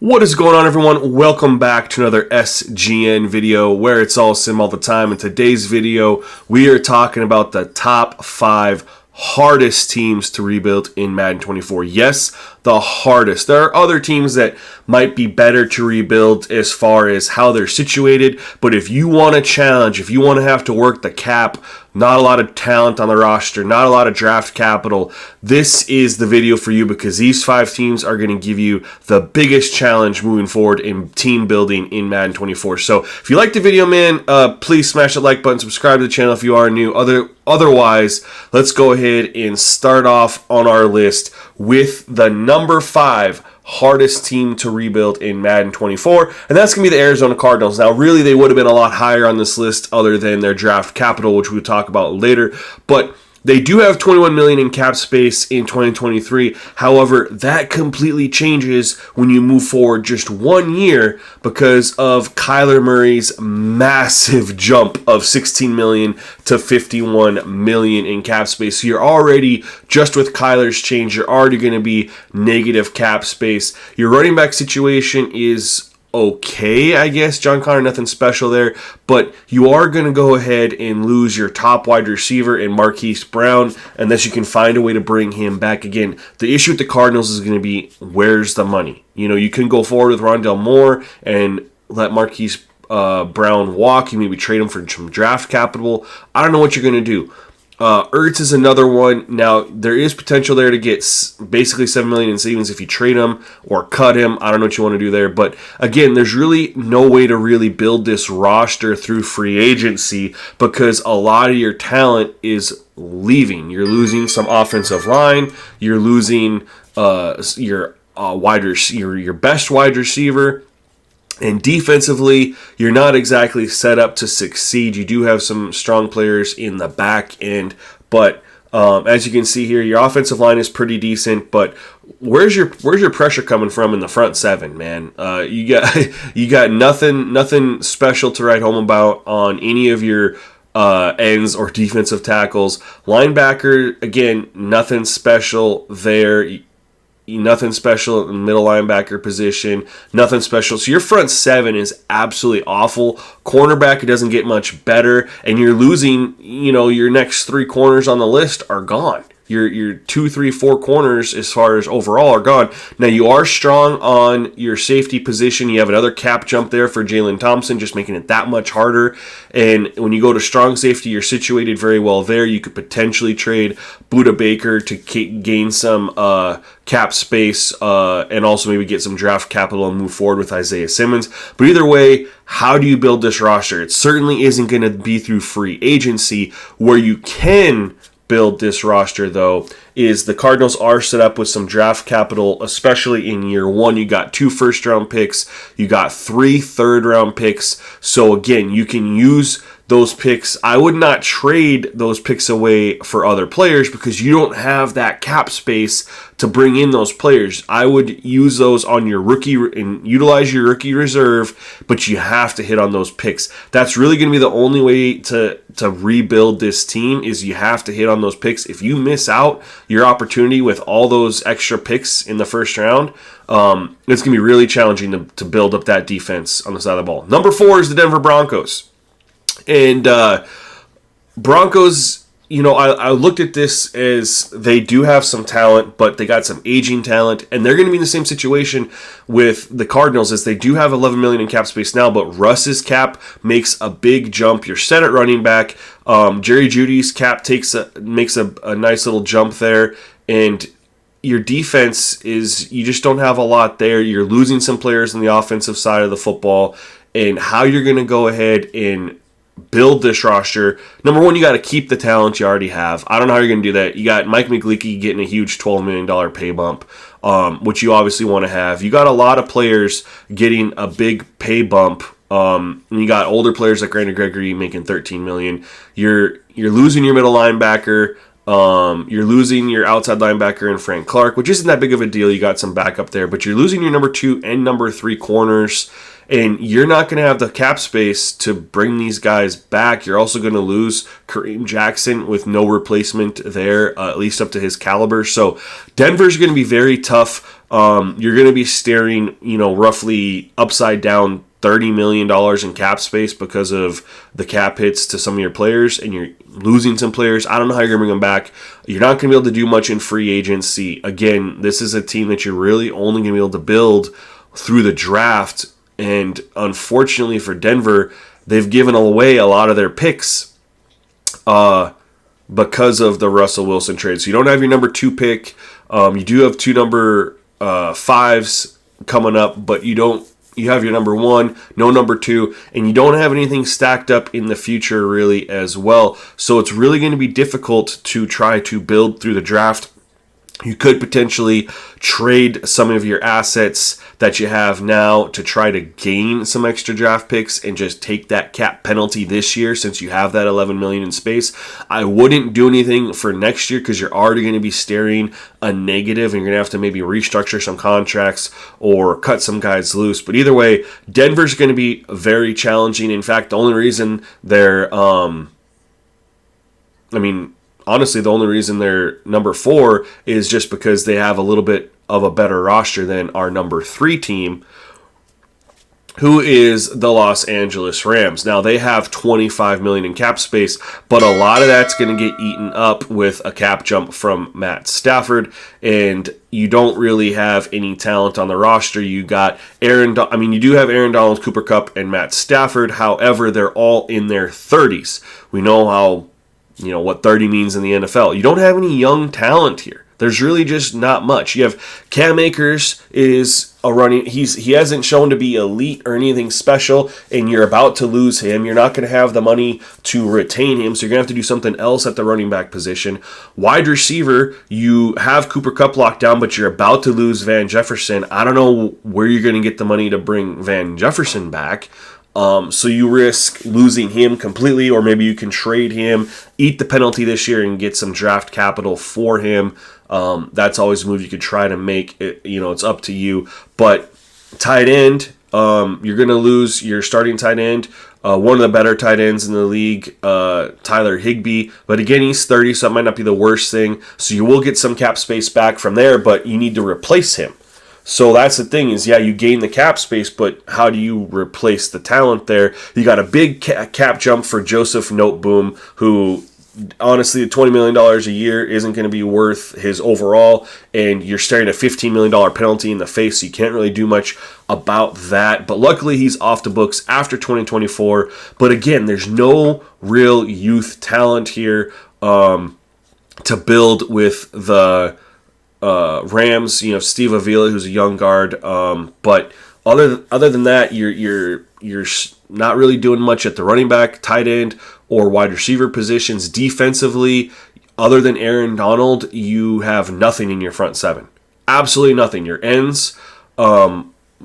What is going on, everyone? Welcome back to another SGN video where it's all sim all the time. In today's video, we are talking about the top 5 hardest teams to rebuild in Madden 24. Yes, the hardest. There are other teams that might be better to rebuild as far as how they're situated, but if you want a challenge, if you want to have to work the cap, not a lot of talent on the roster, not a lot of draft capital, this is the video for you because these 5 teams are going to give you the biggest challenge moving forward in team building in Madden 24. So if you like the video, man, please smash that like button, subscribe to the channel if you are new. Otherwise, let's go ahead and start off on our list with the number 5 hardest team to rebuild in Madden 24, and that's going to be the Arizona Cardinals. Now, really, they would have been a lot higher on this list other than their draft capital, which we'll talk about later, but they do have $21 million in cap space in 2023. However, that completely changes when you move forward just 1 year because of Kyler Murray's massive jump of $16 million to $51 million in cap space. So you're already, just with Kyler's change, you're already going to be negative cap space. Your running back situation is okay, I guess. John Connor, nothing special there, but you are going to go ahead and lose your top wide receiver in Marquise Brown unless you can find a way to bring him back again. The issue with the Cardinals is going to be, where's the money? You know, you can go forward with Rondale Moore and let Marquise Brown walk. You maybe trade him for some draft capital. I don't know what you're going to do. Ertz is another one. Now, there is potential there to get basically $7 million in savings if you trade him or cut him. I don't know what you want to do there. But again, there's really no way to really build this roster through free agency because a lot of your talent is leaving. You're losing some offensive line. You're losing your best wide receiver. And defensively, you're not exactly set up to succeed. You do have some strong players in the back end, but as you can see here, your offensive line is pretty decent. But where's your pressure coming from in the front 7, man? You got nothing special to write home about on any of your ends or defensive tackles. Linebacker, again, nothing special there. Nothing special in the middle linebacker position. Nothing special. So your front 7 is absolutely awful. Cornerback, it doesn't get much better. And you're losing, your next 3 corners on the list are gone. Your 2, 3, 4 corners as far as overall are gone. Now, you are strong on your safety position. You have another cap jump there for Jalen Thompson, just making it that much harder. And when you go to strong safety, you're situated very well there. You could potentially trade Budda Baker to gain some cap space and also maybe get some draft capital and move forward with Isaiah Simmons. But either way, how do you build this roster? It certainly isn't going to be through free agency. Where you can build this roster, though, is the Cardinals are set up with some draft capital, especially in year 1. You got 2 first-round picks. You got 3 third-round picks. So, again, you can use those picks. I would not trade those picks away for other players because you don't have that cap space to bring in those players. I would use those on your rookie and utilize your rookie reserve, but you have to hit on those picks. That's really going to be the only way to rebuild this team is you have to hit on those picks. If you miss out your opportunity with all those extra picks in the first round, it's going to be really challenging to build up that defense on the side of the ball. Number 4 is the Denver Broncos. And Broncos, I looked at this as they do have some talent, but they got some aging talent, and they're going to be in the same situation with the Cardinals as they do have $11 million in cap space now, but Russ's cap makes a big jump. Your center running back, Jerry Jeudy's cap makes a nice little jump there, and your defense is, you just don't have a lot there. You're losing some players on the offensive side of the football, and how you're going to go ahead and build this roster. Number 1, you got to keep the talent you already have. I don't know how you're going to do that. You got Mike McGlinchey getting a huge $12 million pay bump, which you obviously want to have. You got a lot of players getting a big pay bump. And you got older players like Randy Gregory making $13 million. You're losing your middle linebacker. You're losing your outside linebacker in Frank Clark, which isn't that big of a deal. You got some backup there, but you're losing your number 2 and number 3 corners. And you're not going to have the cap space to bring these guys back. You're also going to lose Kareem Jackson with no replacement there, at least up to his caliber. So Denver's going to be very tough. You're going to be staring, roughly upside down $30 million in cap space because of the cap hits to some of your players, and you're losing some players. I don't know how you're going to bring them back. You're not going to be able to do much in free agency. Again, this is a team that you're really only going to be able to build through the draft, and unfortunately for Denver, they've given away a lot of their picks because of the Russell Wilson trade. So you don't have your number 2 pick. You do have 2 number 5s coming up, but you have your number 1, no number 2, and you don't have anything stacked up in the future really as well. So it's really going to be difficult to try to build through the draft. You could potentially trade some of your assets that you have now to try to gain some extra draft picks and just take that cap penalty this year since you have that $11 million in space. I wouldn't do anything for next year because you're already going to be staring a negative, and you're going to have to maybe restructure some contracts or cut some guys loose. But either way, Denver's going to be very challenging. In fact, the only reason they're honestly, the only reason they're number 4 is just because they have a little bit of a better roster than our number 3 team, who is the Los Angeles Rams. Now, they have $25 million in cap space, but a lot of that's going to get eaten up with a cap jump from Matt Stafford, and you don't really have any talent on the roster. You got you do have Aaron Donald, Cooper Kupp, and Matt Stafford. However, they're all in their 30s. We know how what 30 means in the NFL. You don't have any young talent here. There's really just not much. You have Cam Akers is a running. He hasn't shown to be elite or anything special, and you're about to lose him. You're not going to have the money to retain him, so you're going to have to do something else at the running back position. Wide receiver, you have Cooper Kupp locked down, but you're about to lose Van Jefferson. I don't know where you're going to get the money to bring Van Jefferson back. So you risk losing him completely, or maybe you can trade him, eat the penalty this year, and get some draft capital for him. That's always a move you could try to make. It's up to you. But tight end, you're going to lose your starting tight end, one of the better tight ends in the league, Tyler Higbee. But again, he's 30, so that might not be the worst thing. So you will get some cap space back from there, but you need to replace him. So that's the thing is, you gain the cap space, but how do you replace the talent there? You got a big cap jump for Joseph Noteboom, who honestly, $20 million a year isn't going to be worth his overall, and you're staring a $15 million penalty in the face, so you can't really do much about that. But luckily, he's off the books after 2024. But again, there's no real youth talent here to build with the Rams. Steve Avila, who's a young guard, but other than that, you're not really doing much at the running back, tight end, or wide receiver positions. Defensively, other than Aaron Donald, you have nothing in your front 7. Absolutely nothing. Your ends,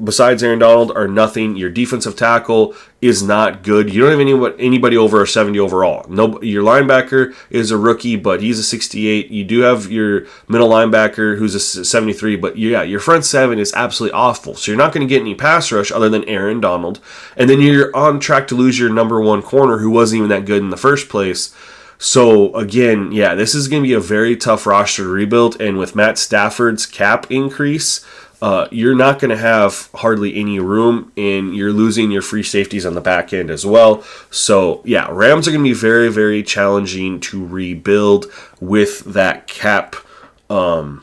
besides Aaron Donald, are nothing. Your defensive tackle is not good. You don't have anybody over a 70 overall. No, your linebacker is a rookie, but he's a 68. You do have your middle linebacker who's a 73, but your front 7 is absolutely awful. So you're not going to get any pass rush other than Aaron Donald. And then you're on track to lose your number 1 corner who wasn't even that good in the first place. So again, this is going to be a very tough roster to rebuild. And with Matt Stafford's cap increase, you're not going to have hardly any room, and you're losing your free safeties on the back end as well. So, Rams are going to be very, very challenging to rebuild with that cap, the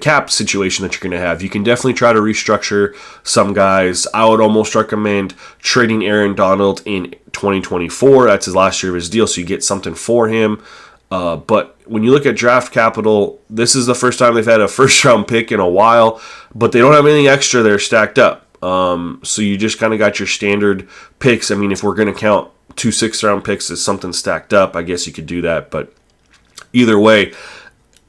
cap situation that you're going to have. You can definitely try to restructure some guys. I would almost recommend trading Aaron Donald in 2024. That's his last year of his deal, so you get something for him. But when you look at draft capital, this is the first time they've had a first-round pick in a while, but they don't have anything extra there stacked up. So you just kind of got your standard picks. I mean, if we're going to count 2 6th-round picks as something stacked up, I guess you could do that. But either way,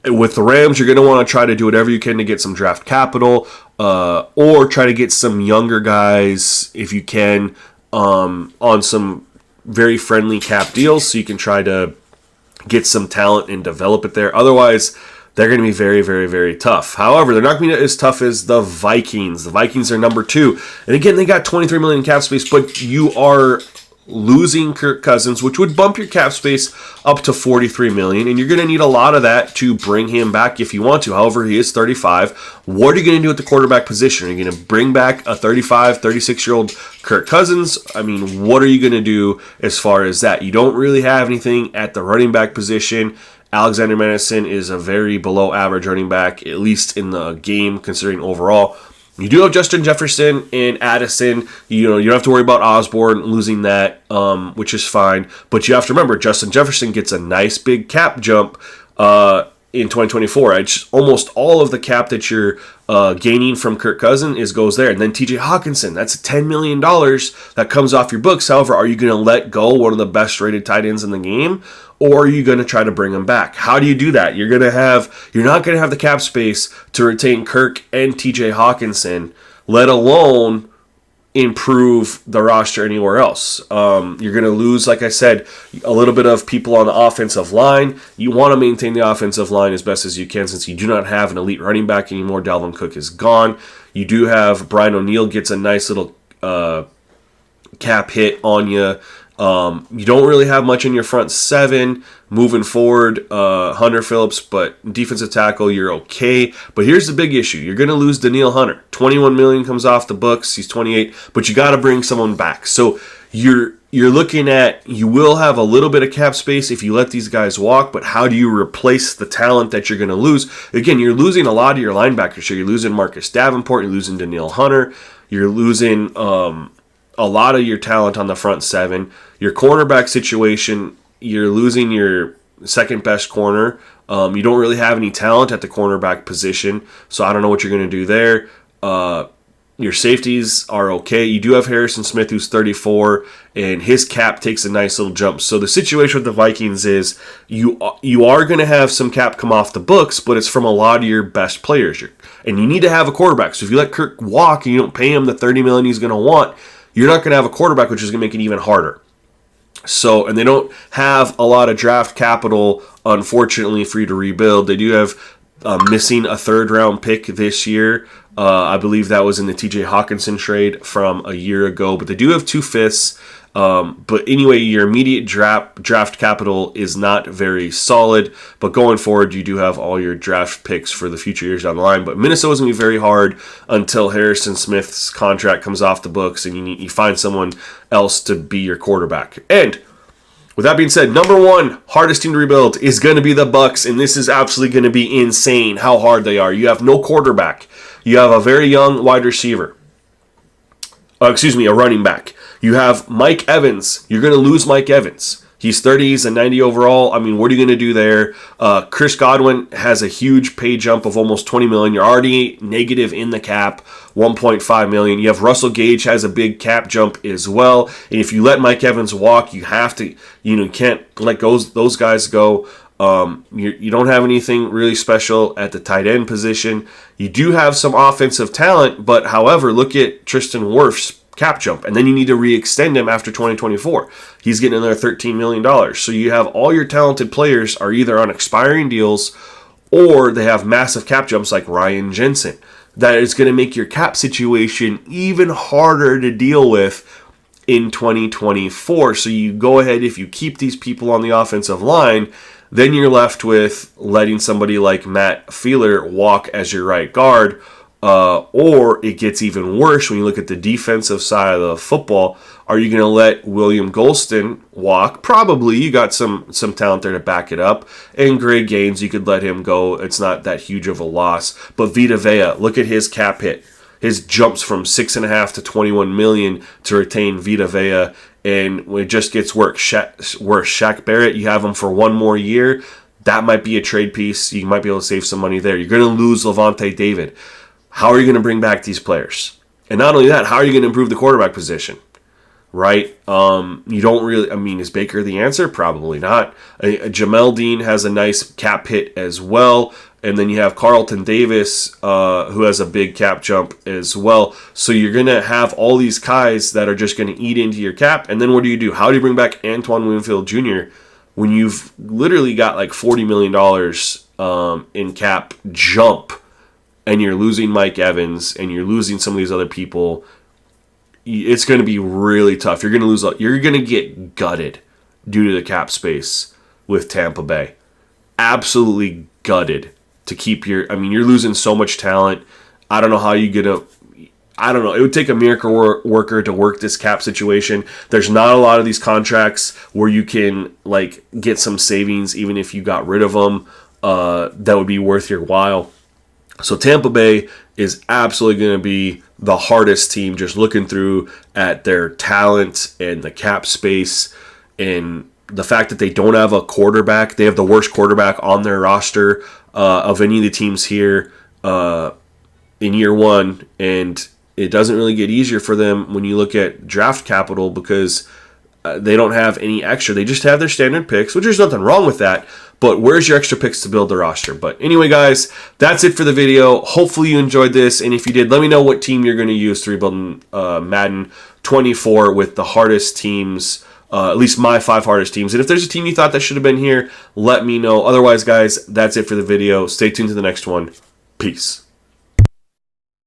with the Rams, you're going to want to try to do whatever you can to get some draft capital, or try to get some younger guys, if you can, on some very friendly cap deals, so you can try to get some talent and develop it there. Otherwise, they're going to be very, very, very tough. However, they're not going to be as tough as the Vikings. The Vikings are number 2. And again, they got $23 million in cap space, but you are losing Kirk Cousins, which would bump your cap space up to $43 million, and you're going to need a lot of that to bring him back if you want to. However, he is 35. What are you going to do at the quarterback position? Are you going to bring back a 35, 36-year-old Kirk Cousins? I mean, what are you going to do as far as that? You don't really have anything at the running back position. Alexander Madison is a very below average running back, at least in the game, considering overall. You do have Justin Jefferson and Addison. You don't have to worry about Osborne losing that, which is fine. But you have to remember, Justin Jefferson gets a nice big cap jump in 2024. Almost all of the cap that you're gaining from Kirk Cousins goes there. And then TJ Hawkinson, that's $10 million that comes off your books. However, are you going to let go one of the best rated tight ends in the game? Or are you going to try to bring him back? How do you do that? You're not going to have the cap space to retain Kirk and TJ Hawkinson, let alone improve the roster anywhere else. You're going to lose, like I said, a little bit of people on the offensive line. You want to maintain the offensive line as best as you can since you do not have an elite running back anymore. Dalvin Cook is gone. You do have Brian O'Neill gets a nice little cap hit on you. You don't really have much in your front 7 moving forward. Hunter Phillips, but defensive tackle, you're okay. But here's the big issue. You're going to lose Danielle Hunter. $21 million comes off the books. He's 28, but you got to bring someone back. So you're looking at, you will have a little bit of cap space if you let these guys walk, but how do you replace the talent that you're going to lose? Again, you're losing a lot of your linebackers. So you're losing Marcus Davenport, you're losing Danielle Hunter, you're losing a lot of your talent on the front 7. Your cornerback situation, you're losing your second best corner. You don't really have any talent at the cornerback position, so I don't know what you're going to do there. Your safeties are okay. You do have Harrison Smith, who's 34, and his cap takes a nice little jump. So the situation with the Vikings is you are going to have some cap come off the books, but it's from a lot of your best players. And you need to have a quarterback. So if you let Kirk walk and you don't pay him the $30 million he's going to want, you're not going to have a quarterback, which is going to make it even harder. So, and they don't have a lot of draft capital, unfortunately, for you to rebuild. They do have missing a 3rd-round pick this year. I believe that was in the TJ Hawkinson trade from a year ago. But they do have 2 5ths. But anyway, your immediate draft capital is not very solid. But going forward, you do have all your draft picks for the future years down the line. But Minnesota's going to be very hard until Harrison Smith's contract comes off the books and you find someone else to be your quarterback. And with that being said, number 1 hardest team to rebuild is going to be the Bucs, and this is absolutely going to be insane how hard they are. You have no quarterback. You have a very young wide receiver. A running back. You have Mike Evans. You're going to lose Mike Evans. He's 30. He's a 90 overall. I mean, what are you going to do there? Chris Godwin has a huge pay jump of almost $20 million. You're already negative in the cap, $1.5 million. You have Russell Gage has a big cap jump as well. And if you let Mike Evans walk, you have to, you can't let those guys go. You don't have anything really special at the tight end position. You do have some offensive talent, but however, look at Tristan Wirfs' cap jump, and then you need to re-extend him after 2024. He's getting another $13 million. So you have all your talented players are either on expiring deals or they have massive cap jumps like Ryan Jensen. That is going to make your cap situation even harder to deal with in 2024. So you go ahead, if you keep these people on the offensive line, then you're left with letting somebody like Matt Feeler walk as your right guard, or it gets even worse when you look at the defensive side of the football. Are you going to let William Golston walk? Probably. You got some talent there to back it up. And Greg Gaines, you could let him go. It's not that huge of a loss. But Vita Vea, look at his cap hit. His jumps from $6.5 to $21 million to retain Vita Vea. And when it just gets worse, Shaq Barrett, you have him for one more year. That might be a trade piece. You might be able to save some money there. You're going to lose Levante David. How are you going to bring back these players? And not only that, how are you going to improve the quarterback position? Right? You don't really, is Baker the answer? Probably not. Jamel Dean has a nice cap hit as well. And then you have Carlton Davis, who has a big cap jump as well. So you're going to have all these guys that are just going to eat into your cap. And then what do? How do you bring back Antoine Winfield Jr. when you've literally got like $40 million in cap jump, and you're losing Mike Evans and you're losing some of these other people, it's going to be really tough. You're going to lose. You're going to get gutted due to the cap space with Tampa Bay. Absolutely gutted to keep your. I mean, you're losing so much talent. I don't know how you get a. I don't know. It would take a miracle worker to work this cap situation. There's not a lot of these contracts where you can like get some savings, even if you got rid of them. That would be worth your while. So Tampa Bay is absolutely going to be the hardest team, just looking through at their talent and the cap space and the fact that they don't have a quarterback. They have the worst quarterback on their roster of any of the teams here in year one, and it doesn't really get easier for them when you look at draft capital because they don't have any extra. They just have their standard picks, which there's nothing wrong with that. But where's your extra picks to build the roster? But anyway, guys, that's it for the video. Hopefully you enjoyed this. And if you did, let me know what team you're going to use to rebuild Madden 24 with the hardest teams, at least my 5 hardest teams. And if there's a team you thought that should have been here, let me know. Otherwise, guys, that's it for the video. Stay tuned to the next one. Peace.